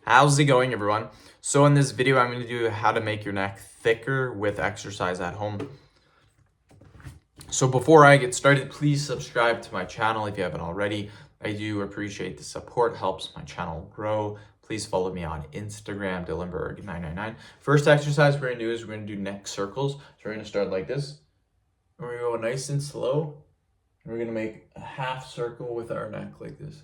How's it going, everyone? So in this video, I'm going to do how to make your neck thicker with exercise at home. So before I get started, please subscribe to my channel if you haven't already. I do appreciate the support, helps my channel grow. Please follow me on Instagram, Dillenberg999. First exercise we're going to do is we're going to do neck circles. So we're going to start like this. We're going to go nice and slow. We're going to make a half circle with our neck like this.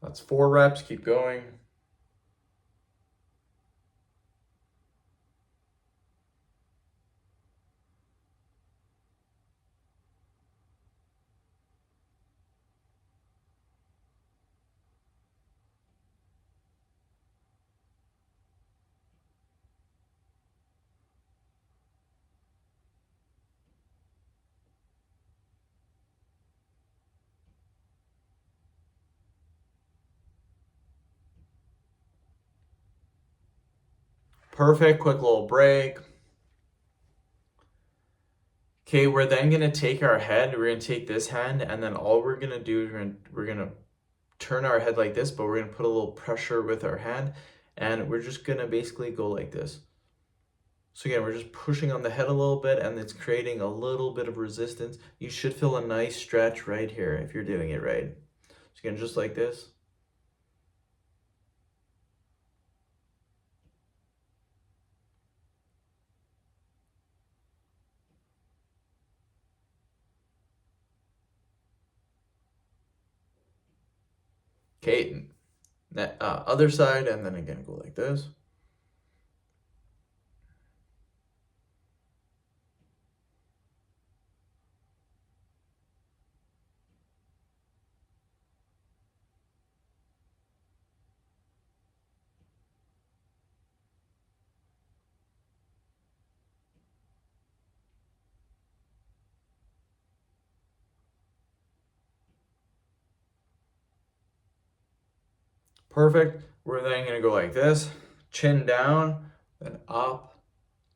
That's 4 reps. Keep going. Perfect. Quick little break. Okay, we're then gonna take our head, we're gonna take this hand, and then all we're gonna do is we're gonna turn our head like this, but we're gonna put a little pressure with our hand, and we're just gonna basically go like this. So again, we're just pushing on the head a little bit, and it's creating a little bit of resistance. You should feel a nice stretch right here if you're doing it right. So again, just like this. Okay, other side, and then again, go like this. Perfect. We're then gonna go like this, chin down, then up,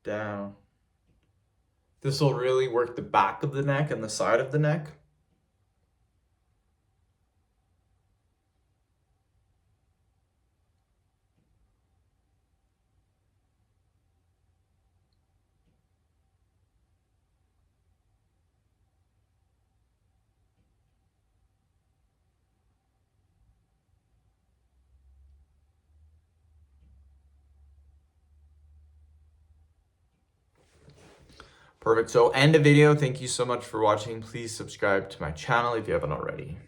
down. This will really work the back of the neck and the side of the neck. Perfect. So end the video. Thank you so much for watching. Please subscribe to my channel if you haven't already.